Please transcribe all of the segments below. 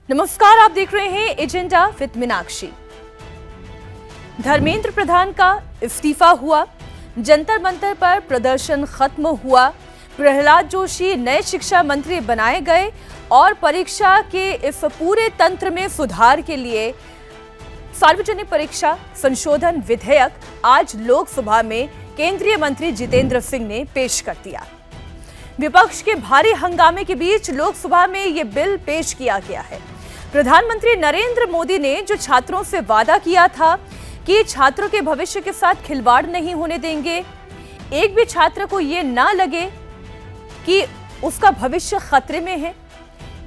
नमस्कार, आप देख रहे हैं एजेंडा विद मीनाक्षी। धर्मेंद्र प्रधान का इस्तीफा हुआ, जंतर मंतर पर प्रदर्शन खत्म हुआ, प्रहलाद जोशी नए शिक्षा मंत्री बनाए गए और परीक्षा के इस पूरे तंत्र में सुधार के लिए सार्वजनिक परीक्षा संशोधन विधेयक आज लोकसभा में केंद्रीय मंत्री जितेंद्र सिंह ने पेश कर दिया। विपक्ष के भारी हंगामे के बीच लोकसभा में यह बिल पेश किया गया है। प्रधानमंत्री नरेंद्र मोदी ने जो छात्रों से वादा किया था कि छात्रों के भविष्य के साथ खिलवाड़ नहीं होने देंगे, एक भी छात्र को यह ना लगे कि उसका भविष्य खतरे में है,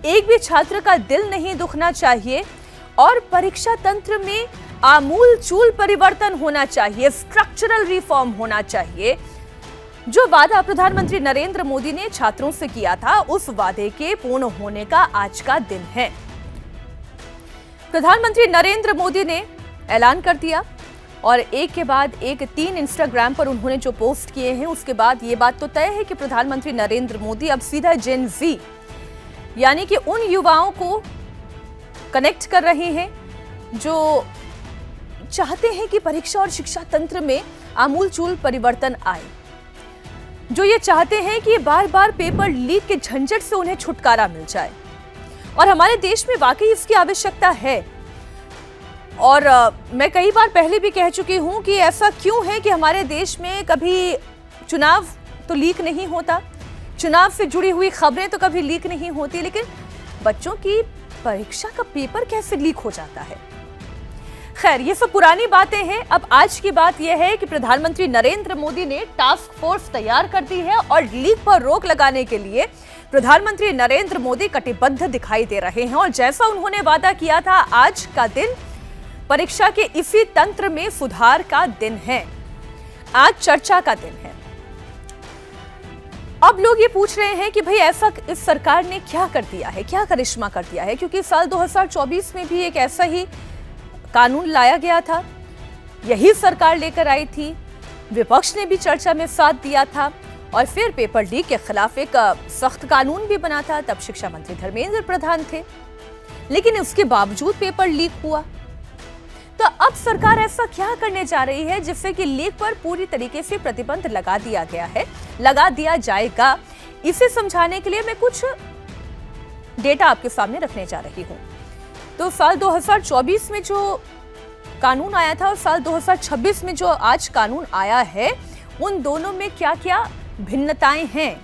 एक भी छात्र का दिल नहीं दुखना चाहिए और परीक्षा तंत्र में आमूल-चूल परिवर्तन होना चाहिए, स्ट्रक्चरल रिफॉर्म होना चाहिए। जो वादा प्रधानमंत्री नरेंद्र मोदी ने छात्रों से किया था, उस वादे के पूर्ण होने का आज का दिन है। प्रधानमंत्री नरेंद्र मोदी ने ऐलान कर दिया और एक के बाद एक 3 इंस्टाग्राम पर उन्होंने जो पोस्ट किए हैं, उसके बाद ये बात तो तय है कि प्रधानमंत्री नरेंद्र मोदी अब सीधा जेन ज़ी यानी कि उन युवाओं को कनेक्ट कर रहे हैं जो चाहते हैं कि परीक्षा और शिक्षा तंत्र में आमूल-चूल परिवर्तन आए, जो ये चाहते हैं कि बार बार पेपर लीक के झंझट से उन्हें छुटकारा मिल जाए। और हमारे देश में वाकई इसकी आवश्यकता है। और मैं कई बार पहले भी कह चुकी हूं कि ऐसा क्यों है कि हमारे देश में कभी चुनाव तो लीक नहीं होता, चुनाव से जुड़ी हुई खबरें तो कभी लीक नहीं होती, लेकिन बच्चों की परीक्षा का पेपर कैसे लीक हो जाता है। खैर, ये सब पुरानी बातें हैं। अब आज की बात यह है कि प्रधानमंत्री नरेंद्र मोदी ने टास्क फोर्स तैयार कर दी है और लीक पर रोक लगाने के लिए प्रधानमंत्री नरेंद्र मोदी कटिबद्ध दिखाई दे रहे हैं। और जैसा उन्होंने वादा किया था, आज का दिन परीक्षा के इसी तंत्र में सुधार का दिन है, आज चर्चा का दिन है। अब लोग ये पूछ रहे हैं कि भाई ऐसा इस सरकार ने क्या कर दिया है, क्या करिश्मा कर दिया है, क्योंकि साल 2024 में भी एक ऐसा ही कानून लाया गया था, यही सरकार लेकर आई थी, विपक्ष ने भी चर्चा में साथ दिया था और फिर पेपर लीक के खिलाफ एक सख्त कानून भी बना था। तब शिक्षा मंत्री धर्मेंद्र प्रधान थे, लेकिन उसके बावजूद पेपर लीक हुआ। तो अब सरकार ऐसा क्या करने जा रही है जिससे कि लीक पर पूरी तरीके से प्रतिबंध लगा दिया गया है, लगा दिया जाएगा। इसे समझाने के लिए मैं कुछ डेटा आपके सामने रखने जा रही हूं। तो साल 2024 में जो कानून आया था और साल 2026 में जो आज कानून आया है, उन दोनों में क्या क्या भिन्नताएं हैं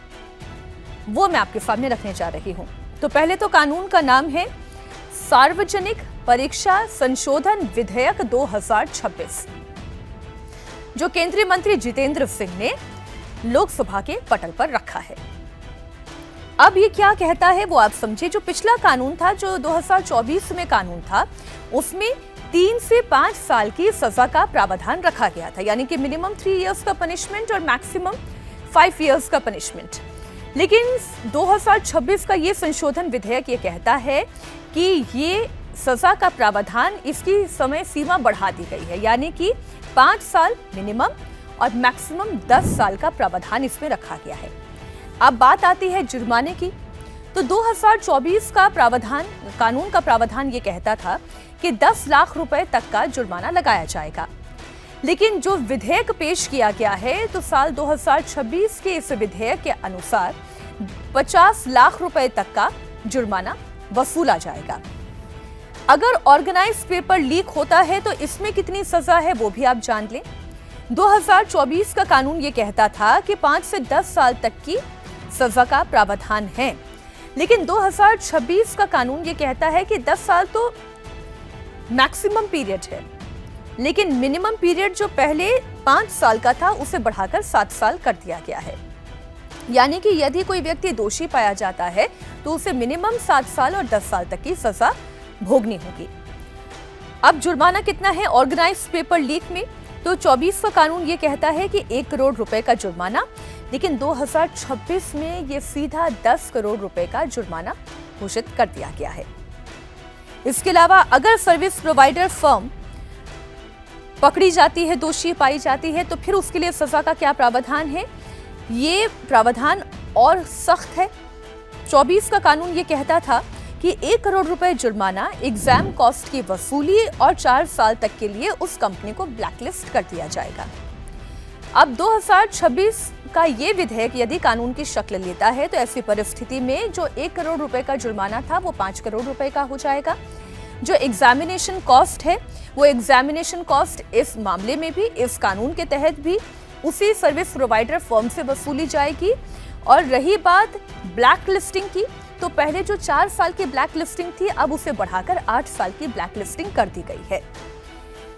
वो मैं आपके सामने रखने जा रही हूं। तो पहले तो कानून का नाम है सार्वजनिक परीक्षा संशोधन विधेयक 2026, जो केंद्रीय मंत्री जितेंद्र सिंह ने लोकसभा के पटल पर रखा है। अब ये क्या कहता है वो आप समझिए। जो पिछला कानून था, जो 2024 में कानून था, उसमें 3 से 5 साल की सजा का प्रावधान रखा गया था, यानी कि मिनिमम 3 इयर्स का पनिशमेंट और मैक्सिमम 5 इयर्स का पनिशमेंट। लेकिन 2026 का ये संशोधन विधेयक ये कहता है कि ये सजा का प्रावधान, इसकी समय सीमा बढ़ा दी गई है, यानी कि 5 साल मिनिमम और मैक्सिमम 10 साल का प्रावधान इसमें रखा गया है। अब बात आती है जुर्माने की। तो 2024 का प्रावधान, कानून का प्रावधान ये कहता था कि 10 लाख रुपए तक का जुर्माना लगाया जाएगा, लेकिन जो विधेयक पेश किया गया है, तो साल 2026 के इस विधेयक के अनुसार 50 लाख रुपए तक का जुर्माना वसूला जाएगा। अगर ऑर्गेनाइज पेपर लीक होता है तो इसमें कितनी सजा है वो भी आप जान लें। 2024 का कानून ये कहता था कि 5 से 10 साल तक की सजा का प्रावधान है, लेकिन 2026 का कानून ये कहता है कि 10 साल तो मैक्सिमम पीरियड है, लेकिन मिनिमम पीरियड जो पहले 5 साल का था उसे बढ़ाकर 7 साल कर दिया गया है। यानी कि यदि कोई व्यक्ति दोषी पाया जाता है तो उसे मिनिमम 7 साल और 10 साल तक की सजा भोगनी होगी। अब जुर्माना कितना है ऑर्गेनाइज्ड पेपर लीक में? तो 24 का कानून ये कहता है कि 1 करोड़ रुपए का जुर्माना, लेकिन 2026 में ये सीधा 10 करोड़ रुपए का जुर्माना घोषित कर दिया गया है। इसके अलावा अगर सर्विस प्रोवाइडर फर्म पकड़ी जाती है, दोषी पाई जाती है, तो फिर उसके लिए सजा का क्या प्रावधान है? ये प्रावधान और सख्त है। 24 का कानून ये कहता था कि 1 करोड़ रुपए जुर्माना, एग्जाम कॉस्ट की वसूली और 4 साल तक के लिए उस कंपनी को ब्लैकलिस्ट कर दिया जाएगा। अब 2026 का ये विधेयक यदि कानून की शक्ल लेता है तो ऐसी परिस्थिति में जो 1 करोड़ रुपए का जुर्माना था वो 5 करोड़ रुपए का हो जाएगा। जो एग्जामिनेशन कॉस्ट है वो एग्जामिनेशन कॉस्ट इस मामले में भी, इस कानून के तहत भी उसी सर्विस प्रोवाइडर फर्म से वसूली जाएगी। और रही बात ब्लैक लिस्टिंग की, तो पहले जो 4 साल की ब्लैक लिस्टिंग थी अब उसे बढ़ाकर 8 साल की ब्लैक लिस्टिंग कर दी गई है।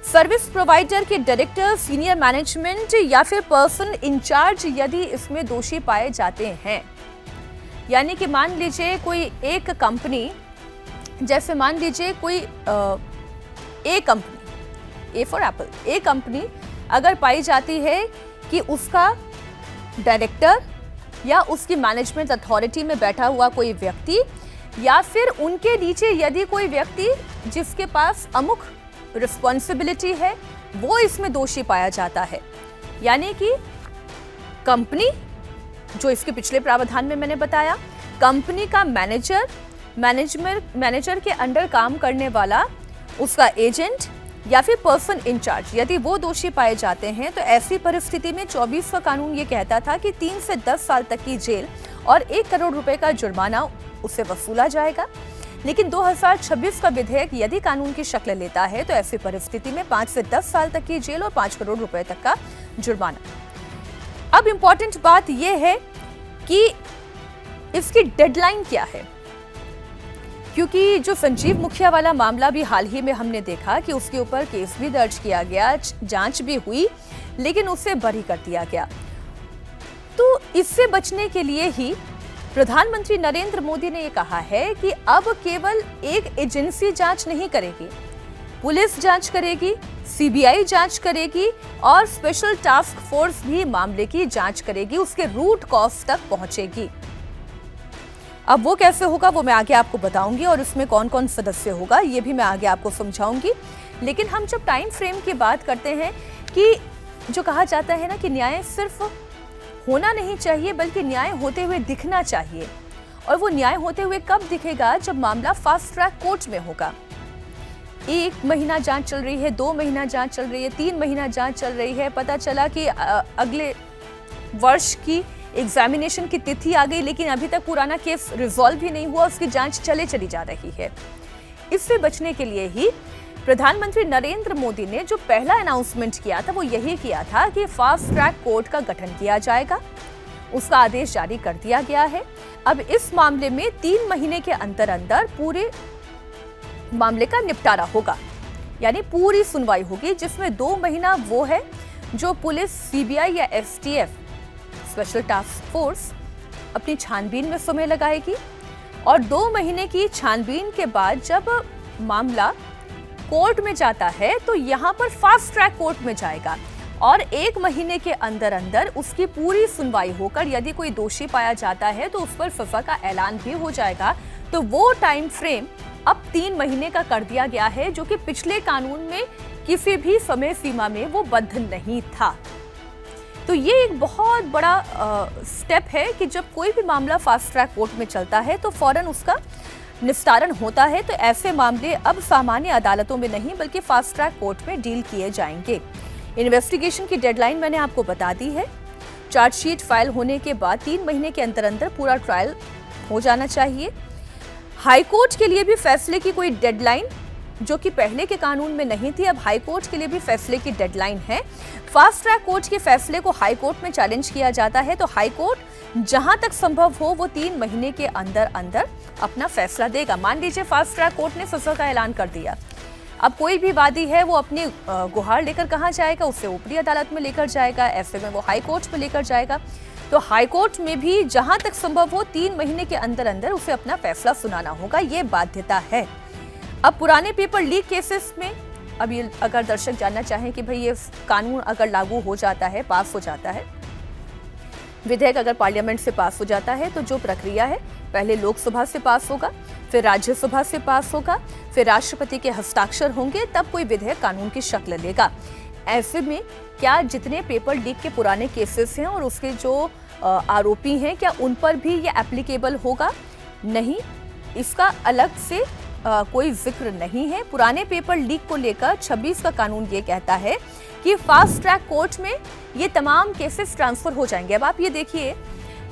सर्विस प्रोवाइडर के डायरेक्टर, सीनियर मैनेजमेंट या फिर पर्सन इंचार्ज यदि इसमें दोषी पाए जाते हैं, यानी कि मान लीजिए कोई एक कंपनी, जैसे मान लीजिए कोई A company, A for apple, A company अगर पाई जाती है कि उसका डायरेक्टर या उसकी मैनेजमेंट अथॉरिटी में बैठा हुआ कोई व्यक्ति या फिर उनके नीचे यदि कोई व्यक्ति जिसके पास अमुक रिस्पॉन्सिबिलिटी है वो इसमें दोषी पाया जाता है, यानी कि कंपनी, जो इसके पिछले प्रावधान में मैंने बताया, कंपनी का मैनेजर के अंडर काम करने वाला उसका एजेंट या फिर पर्सन इंचार्ज, यदि वो दोषी पाए जाते हैं तो ऐसी परिस्थिति में 24 का कानून ये कहता था कि 3 से 10 साल तक की जेल और 1 करोड़ रुपए का जुर्माना उसे वसूला जाएगा। लेकिन 2026 का विधेयक यदि कानून की शक्ल लेता है तो ऐसी परिस्थिति में 5 से 10 साल तक की जेल और 5 करोड़ रुपए तक का जुर्माना। अब इंपॉर्टेंट बात यह है कि इसकी डेडलाइन क्या है, क्योंकि जो संजीव मुखिया वाला मामला भी हाल ही में हमने देखा कि उसके ऊपर केस भी दर्ज किया गया, जांच भी हुई, लेकिन उसे बरी कर दिया गया। तो इससे बचने के लिए ही प्रधानमंत्री नरेंद्र मोदी ने यह कहा है कि अब केवल एक एजेंसी जांच नहीं करेगी, पुलिस जांच करेगी, सीबीआई जांच करेगी और स्पेशल टास्क फोर्स भी मामले की जांच करेगी, उसके रूट कॉज तक पहुंचेगी। अब वो कैसे होगा वो मैं आगे आपको बताऊंगी और उसमें कौन कौन सदस्य होगा ये भी मैं आगे आपको समझाऊंगी। लेकिन हम जब टाइम फ्रेम की बात करते हैं कि जो कहा जाता है ना कि न्याय सिर्फ होना नहीं चाहिए बल्कि न्याय होते हुए दिखना चाहिए, और वो न्याय होते हुए कब दिखेगा, जब मामला फास्ट ट्रैक कोर्ट में होगा। 1 महीना जांच चल रही है, 2 महीना जांच चल रही है, 3 महीना जांच चल रही है, पता चला कि अगले वर्ष की एग्जामिनेशन की तिथि आ गई लेकिन अभी तक पुराना केस रिजॉल्व भी नहीं हुआ, उसकी जांच चली जा रही है। इससे बचने के लिए ही प्रधानमंत्री नरेंद्र मोदी ने जो पहला अनाउंसमेंट किया था वो यही किया था कि फास्ट ट्रैक कोर्ट का गठन किया जाएगा, उसका आदेश जारी कर दिया गया है। अब इस मामले में 3 महीने के अंदर अंदर पूरे मामले का निपटारा होगा, यानी पूरी सुनवाई होगी, जिसमें 2 महीना वो है जो पुलिस, सीबीआई या एसटीएफ, स्पेशल टास्क फोर्स, अपनी छानबीन में समय लगाएगी, और 2 महीने की छानबीन के बाद जब मामला कोर्ट में जाता है तो यहाँ पर फास्ट ट्रैक कोर्ट में जाएगा और 1 महीने के अंदर अंदर उसकी पूरी सुनवाई होकर यदि कोई दोषी पाया जाता है तो उस पर सजा का ऐलान भी हो जाएगा। तो वो टाइम फ्रेम अब 3 महीने का कर दिया गया है, जो कि पिछले कानून में किसी भी समय सीमा में वो बद्ध नहीं था। तो ये एक बहुत बड़ा स्टेप है कि जब कोई भी मामला फास्ट ट्रैक कोर्ट में चलता है तो फौरन उसका निस्तारण होता है। तो ऐसे मामले अब सामान्य अदालतों में नहीं बल्कि फास्ट ट्रैक कोर्ट में डील किए जाएंगे। इन्वेस्टिगेशन की डेडलाइन मैंने आपको बता दी है। चार्जशीट फाइल होने के बाद 3 महीने के अंदर अंदर पूरा ट्रायल हो जाना चाहिए। हाईकोर्ट के लिए भी फैसले की कोई डेडलाइन, जो कि पहले के कानून में नहीं थी, अब हाईकोर्ट के लिए भी फैसले की डेडलाइन है। फास्ट ट्रैक कोर्ट के फैसले को हाईकोर्ट में चैलेंज किया जाता है तो हाईकोर्ट जहां तक संभव हो वो 3 महीने के अंदर अंदर अपना फैसला देगा। मान लीजिए फास्ट ट्रैक कोर्ट ने सजा का ऐलान कर दिया, अब कोई भी वादी है वो अपनी गुहार लेकर कहां जाएगा, उससे ऊपरी अदालत में लेकर जाएगा, ऐसे में वो हाईकोर्ट में लेकर जाएगा। तो हाईकोर्ट में भी जहां तक संभव हो 3 महीने के अंदर अंदर उसे अपना फैसला सुनाना होगा, ये बाध्यता है। अब पुराने पेपर लीक केसेस में, अब ये अगर दर्शक जानना चाहें कि भाई ये कानून अगर लागू हो जाता है, पास हो जाता है, विधेयक अगर पार्लियामेंट से पास हो जाता है तो जो प्रक्रिया है, पहले लोकसभा से पास होगा, फिर राज्यसभा से पास होगा, फिर राष्ट्रपति के हस्ताक्षर होंगे, तब कोई विधेयक कानून की शक्ल लेगा। ऐसे में क्या जितने पेपर लीक के पुराने केसेस हैं और उसके जो आरोपी हैं, क्या उन पर भी ये एप्लीकेबल होगा? नहीं, इसका अलग से कोई जिक्र नहीं है। पुराने पेपर लीक को लेकर 26 का कानून ये कहता है कि फास्ट ट्रैक कोर्ट में ये तमाम केसेस ट्रांसफर हो जाएंगे। अब आप ये देखिए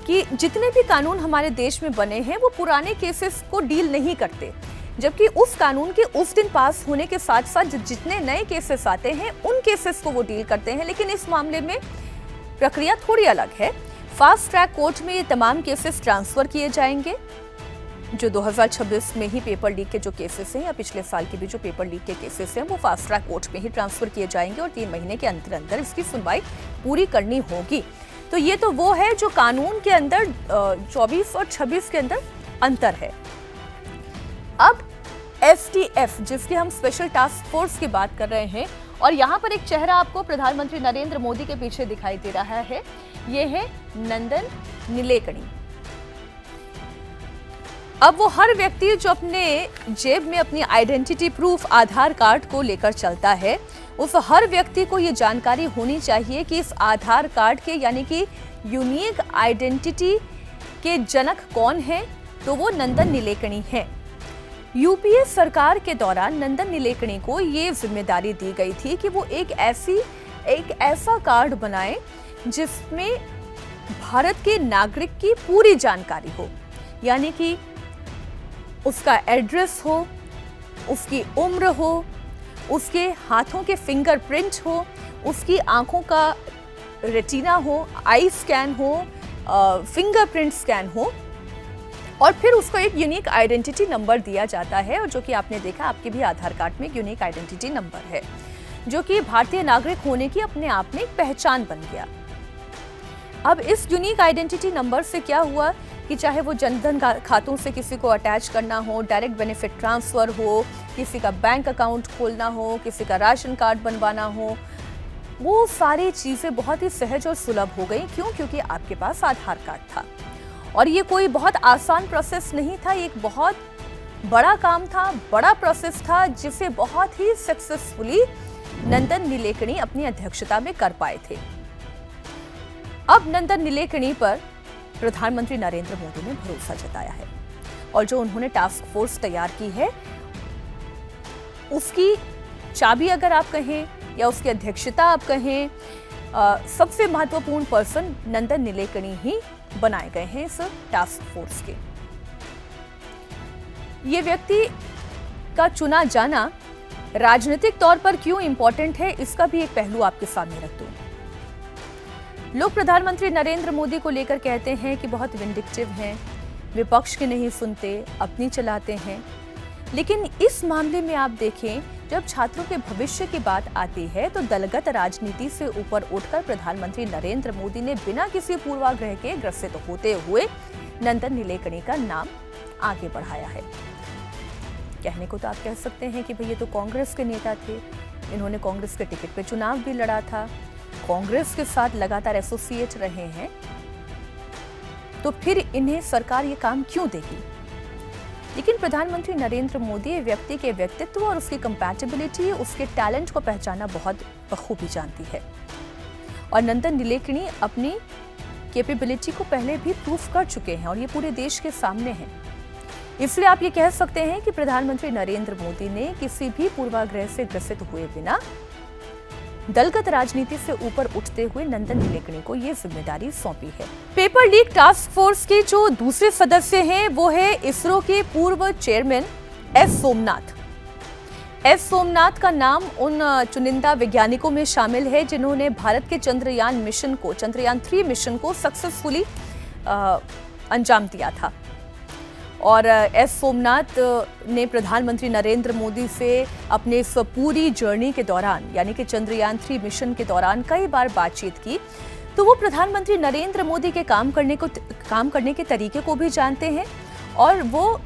कि जितने भी कानून हमारे देश में बने हैं वो पुराने केसेस को डील नहीं करते, जबकि उस कानून के उस दिन पास होने के साथ साथ जितने नए केसेस आते हैं उन केसेस को वो डील करते हैं। लेकिन इस मामले में प्रक्रिया थोड़ी अलग है। फास्ट ट्रैक कोर्ट में ये तमाम केसेस ट्रांसफर किए जाएंगे। जो 2026 में ही पेपर लीक के जो केसेस हैं या पिछले साल के भी जो पेपर लीक के केसेस हैं वो फास्ट ट्रैक कोर्ट में ही ट्रांसफर किए जाएंगे और 3 महीने के अंदर अंदर इसकी सुनवाई पूरी करनी होगी। तो ये तो वो है जो कानून के अंदर 24 और 26 के अंदर अंतर है। अब STF जिसकी हम स्पेशल टास्क फोर्स की बात कर रहे हैं और यहाँ पर एक चेहरा आपको प्रधानमंत्री नरेंद्र मोदी के पीछे दिखाई दे रहा है, ये है नंदन नीलेकणी। अब वो हर व्यक्ति जो अपने जेब में अपनी आइडेंटिटी प्रूफ आधार कार्ड को लेकर चलता है, उस हर व्यक्ति को ये जानकारी होनी चाहिए कि इस आधार कार्ड के यानी कि यूनिक आइडेंटिटी के जनक कौन है, तो वो नंदन नीलेकणी है। यूपीए सरकार के दौरान नंदन नीलेकणी को ये जिम्मेदारी दी गई थी कि वो एक ऐसा कार्ड बनाए जिसमें भारत के नागरिक की पूरी जानकारी हो, यानी कि उसका एड्रेस हो, उसकी उम्र हो, उसके हाथों के फिंगरप्रिंट हो, उसकी आंखों का रेटिना हो, आई स्कैन हो, फिंगरप्रिंट स्कैन हो और फिर उसको एक यूनिक आइडेंटिटी नंबर दिया जाता है। और जो कि आपने देखा आपके भी आधार कार्ड में एक यूनिक आइडेंटिटी नंबर है, जो कि भारतीय नागरिक होने की अपने आप में एक पहचान बन गया। अब इस यूनिक आइडेंटिटी नंबर से क्या हुआ कि चाहे वो जनधन खातों से किसी को अटैच करना हो, डायरेक्ट बेनिफिट ट्रांसफर हो, किसी का बैंक अकाउंट खोलना हो, किसी का राशन कार्ड बनवाना हो, वो सारी चीजें बहुत ही सहज और सुलभ हो गई। क्यों? क्योंकि आपके पास आधार कार्ड था। और ये कोई बहुत आसान प्रोसेस नहीं था, ये एक बहुत बड़ा काम था, बड़ा प्रोसेस था, जिसे बहुत ही सक्सेसफुली नंदन नीलेकणी अपनी अध्यक्षता में कर पाए थे। अब नंदन नीलेकणी पर प्रधानमंत्री नरेंद्र मोदी ने भरोसा जताया है और जो उन्होंने टास्क फोर्स तैयार की है उसकी चाबी अगर आप कहें या उसकी अध्यक्षता आप कहें, सबसे महत्वपूर्ण पर्सन नंदन नीलेकणी ही बनाए गए हैं इस टास्क फोर्स के। ये व्यक्ति का चुना जाना राजनीतिक तौर पर क्यों इंपॉर्टेंट है, इसका भी एक पहलू आपके सामने रख दूं। लोग प्रधानमंत्री नरेंद्र मोदी को लेकर कहते हैं कि बहुत विंडिक्टिव हैं, विपक्ष के नहीं सुनते, अपनी चलाते हैं। लेकिन इस मामले में आप देखें, जब छात्रों के भविष्य की बात आती है तो दलगत राजनीति से ऊपर उठकर प्रधानमंत्री नरेंद्र मोदी ने बिना किसी पूर्वाग्रह के ग्रसित होते हुए नंदन नीलेकणी का नाम आगे बढ़ाया है। कहने को तो आप कह सकते हैं कि भई ये तो कांग्रेस के नेता थे, इन्होंने कांग्रेस के टिकट पे चुनाव भी लड़ा था, कांग्रेस के साथ लगातार एसोसिएट रहे हैं, तो फिर इन्हें सरकार ये काम क्यों देगी? लेकिन प्रधानमंत्री नरेंद्र मोदी व्यक्ति के व्यक्तित्व और उसकी कंपैटिबिलिटी, उसके टैलेंट को पहचाना बहुत बखूबी जानती है और नंदन नीलेकणी अपनी कैपेबिलिटी को पहले भी प्रूफ कर चुके हैं और ये पूरे देश के सामने है। इसलिए आप ये कह सकते हैं कि प्रधानमंत्री नरेंद्र मोदी ने किसी भी पूर्वाग्रह से ग्रसित हुए बिना दलगत राजनीति से ऊपर उठते हुए नंदन नीलेकणी को ये जिम्मेदारी सौंपी है। पेपर लीक टास्क फोर्स के जो दूसरे सदस्य हैं वो है इसरो के पूर्व chairman S Somnath. S Somnath का नाम उन चुनिंदा वैज्ञानिकों में शामिल है जिन्होंने भारत के चंद्रयान 3 मिशन को सक्सेसफुली अंजाम दिया था। और एस सोमनाथ ने प्रधानमंत्री नरेंद्र मोदी से अपने इस पूरी जर्नी के दौरान, यानी कि चंद्रयान 3 मिशन के दौरान कई बार बातचीत की, तो वो प्रधानमंत्री नरेंद्र मोदी के काम करने के तरीके को भी जानते हैं और वो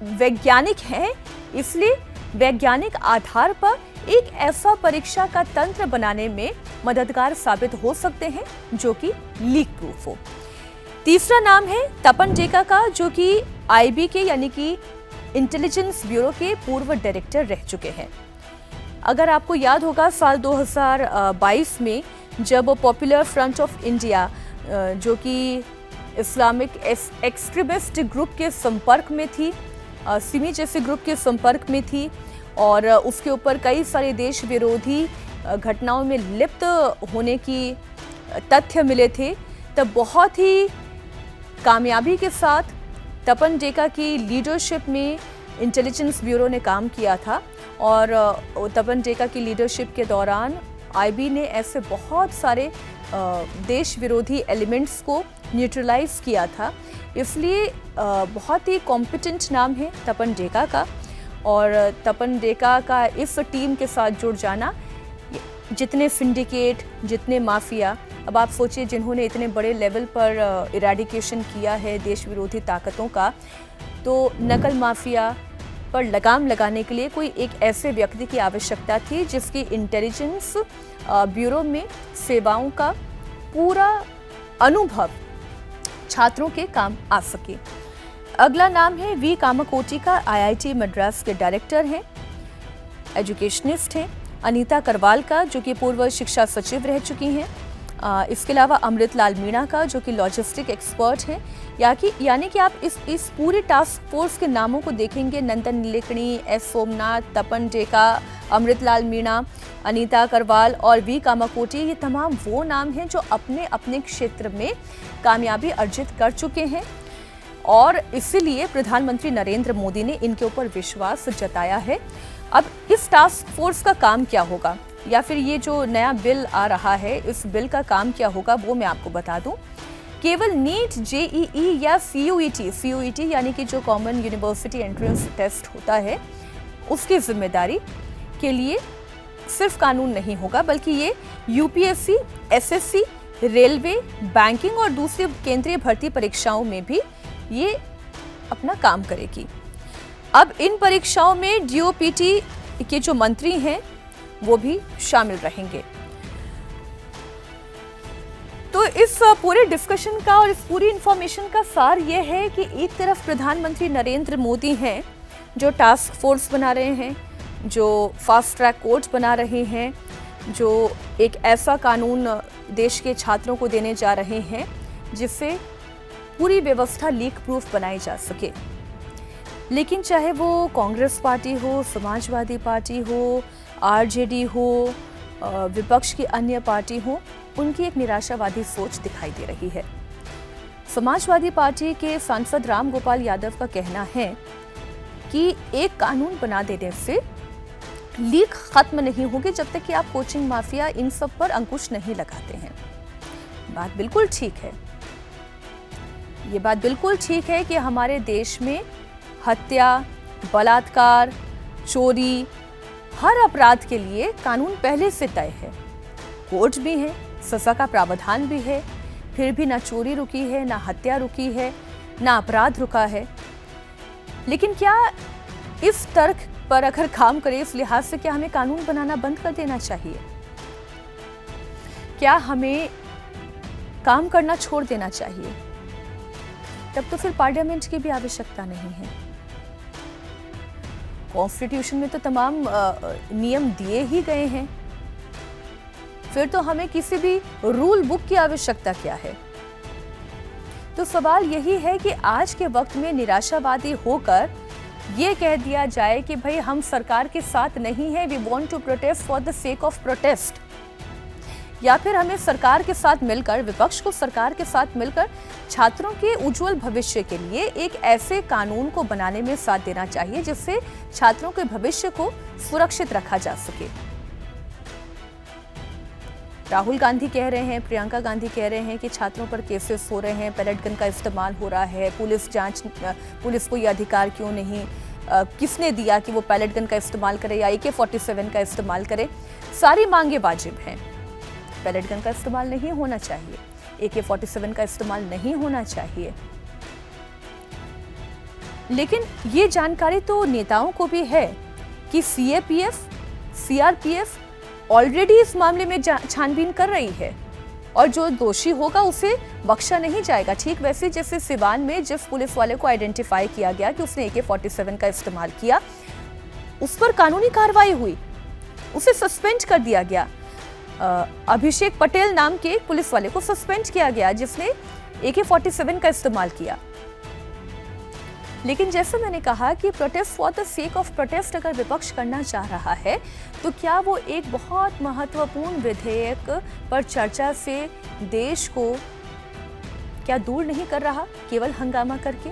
वैज्ञानिक हैं। इसलिए वैज्ञानिक आधार पर एक ऐसा परीक्षा का तंत्र बनाने में मददगार साबित हो सकते हैं जो कि लीक प्रूफ हो। तीसरा नाम है तपन डेका का, जो कि आईबी के यानी कि इंटेलिजेंस ब्यूरो के पूर्व डायरेक्टर रह चुके हैं। अगर आपको याद होगा साल 2022 में जब पॉपुलर फ्रंट ऑफ इंडिया जो कि इस्लामिक एक्सट्रीमिस्ट ग्रुप के संपर्क में थी, सिमी जैसे ग्रुप के संपर्क में थी और उसके ऊपर कई सारे देश विरोधी घटनाओं में लिप्त होने की तथ्य मिले थे। तब बहुत ही कामयाबी के साथ तपन डेका की लीडरशिप में इंटेलिजेंस ब्यूरो ने काम किया था और तपन डेका की लीडरशिप के दौरान आईबी ने ऐसे बहुत सारे देश विरोधी एलिमेंट्स को न्यूट्रलाइज किया था। इसलिए बहुत ही कॉम्पिटेंट नाम है तपन डेका का और तपन डेका का इस टीम के साथ जुड़ जाना, जितने सिंडिकेट, जितने माफिया, अब आप सोचिए जिन्होंने इतने बड़े लेवल पर इरेडिकेशन किया है देश विरोधी ताकतों का, तो नकल माफिया पर लगाम लगाने के लिए कोई एक ऐसे व्यक्ति की आवश्यकता थी जिसकी इंटेलिजेंस ब्यूरो में सेवाओं का पूरा अनुभव छात्रों के काम आ सके। अगला नाम है वी कामाकोटी का, आईआईटी मद्रास के डायरेक्टर हैं, एजुकेशनिस्ट हैं। अनीता करवाल का, जो कि पूर्व शिक्षा सचिव रह चुकी हैं। इसके अलावा अमृतलाल मीणा का, जो कि लॉजिस्टिक एक्सपर्ट हैं। यानी कि आप इस पूरी टास्क फोर्स के नामों को देखेंगे, नंदन नीलेकणी, एस सोमनाथ, तपन डेका, अमृतलाल मीणा, अनीता करवाल और वी कामाकोटी, ये तमाम वो नाम हैं जो अपने अपने क्षेत्र में कामयाबी अर्जित कर चुके हैं और इसीलिए प्रधानमंत्री नरेंद्र मोदी ने इनके ऊपर विश्वास जताया है। अब इस टास्क फोर्स का काम क्या होगा, या फिर ये जो नया बिल आ रहा है, इस बिल का काम क्या होगा वो मैं आपको बता दूं। केवल नीट, जेईई या सीयूईटी यानी कि जो कॉमन यूनिवर्सिटी एंट्रेंस टेस्ट होता है, उसकी जिम्मेदारी के लिए सिर्फ कानून नहीं होगा, बल्कि ये यूपीएससी, एसएससी, रेलवे, बैंकिंग और दूसरी केंद्रीय भर्ती परीक्षाओं में भी ये अपना काम करेगी। अब इन परीक्षाओं में डीओपीटी के जो मंत्री हैं वो भी शामिल रहेंगे। तो इस पूरे डिस्कशन का और इस पूरी इंफॉर्मेशन का सार ये है कि एक तरफ प्रधानमंत्री नरेंद्र मोदी हैं जो टास्क फोर्स बना रहे हैं, जो फास्ट ट्रैक कोर्ट्स बना रहे हैं, जो एक ऐसा कानून देश के छात्रों को देने जा रहे हैं जिससे पूरी व्यवस्था लीक प्रूफ बनाई जा सके। लेकिन चाहे वो कांग्रेस पार्टी हो, समाजवादी पार्टी हो, आरजेडी हो, विपक्ष की अन्य पार्टी हो, उनकी एक निराशावादी सोच दिखाई दे रही है। समाजवादी पार्टी के सांसद राम गोपाल यादव का कहना है कि एक कानून बना देने से लीक खत्म नहीं होगी जब तक कि आप कोचिंग माफिया इन सब पर अंकुश नहीं लगाते हैं। बात बिल्कुल ठीक है, ये बात बिल्कुल ठीक है कि हमारे देश में हत्या, बलात्कार, चोरी, हर अपराध के लिए कानून पहले से तय है, कोर्ट भी है, सजा का प्रावधान भी है, फिर भी ना चोरी रुकी है, ना हत्या रुकी है, ना अपराध रुका है। लेकिन क्या इस तर्क पर अगर काम करें, इस लिहाज से क्या हमें कानून बनाना बंद कर देना चाहिए? क्या हमें काम करना छोड़ देना चाहिए? तब तो फिर पार्लियामेंट की भी आवश्यकता नहीं है। कॉन्स्टिट्यूशन में तो तमाम नियम दिए ही गए हैं, फिर तो हमें किसी भी रूल बुक की आवश्यकता क्या है? तो सवाल यही है कि आज के वक्त में निराशावादी होकर ये कह दिया जाए कि भाई हम सरकार के साथ नहीं है, we want to protest for the sake of protest, या फिर हमें सरकार के साथ मिलकर, विपक्ष को सरकार के साथ मिलकर छात्रों के उज्जवल भविष्य के लिए एक ऐसे कानून को बनाने में साथ देना चाहिए जिससे छात्रों के भविष्य को सुरक्षित रखा जा सके। राहुल गांधी कह रहे हैं, प्रियंका गांधी कह रहे हैं कि छात्रों पर केसेस हो रहे हैं, पैलेट गन का इस्तेमाल हो रहा है, पुलिस को ये अधिकार क्यों नहीं, किसने दिया कि वो पैलेट गन का इस्तेमाल करे या AK-47 का इस्तेमाल करे? सारी मांगे वाजिब हैं। पैलेट गन का इस्तेमाल नहीं होना चाहिए, AK-47 का इस्तेमाल नहीं होना चाहिए। लेकिन ये जानकारी तो नेताओं को भी है कि CAPF, CRPF ऑलरेडी इस मामले में छानबीन कर रही है और जो दोषी होगा उसे बख्शा नहीं जाएगा। ठीक वैसे जैसे सिवान में जिस पुलिस वाले को आइडेंटिफाई किया गया कि उसने AK-47 का इस्तेमाल किया, उस पर कानूनी कार्रवाई हुई, उसे सस्पेंड कर दिया गया। अभिषेक पटेल नाम के पुलिस वाले को सस्पेंड किया गया जिसने AK-47 का इस्तेमाल किया। लेकिन जैसे मैंने कहा कि protest for the sake of protest अगर विपक्ष करना चाह रहा है तो क्या वो एक बहुत महत्वपूर्ण विधेयक पर चर्चा से देश को क्या दूर नहीं कर रहा केवल हंगामा करके?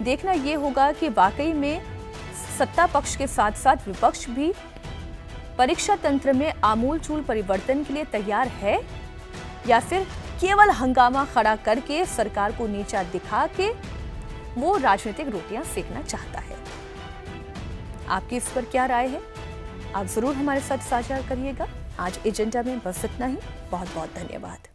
देखना ये होगा कि वाकई में सत्ता पक्ष के साथ साथ विपक्ष भी परीक्षा तंत्र में आमूलचूल परिवर्तन के लिए तैयार है या फिर केवल हंगामा खड़ा करके सरकार को नीचा दिखा के वो राजनीतिक रोटियां सेकना चाहता है। आपकी इस पर क्या राय है? आप जरूर हमारे साथ साझा करिएगा। आज एजेंडा में बस इतना ही। बहुत बहुत धन्यवाद।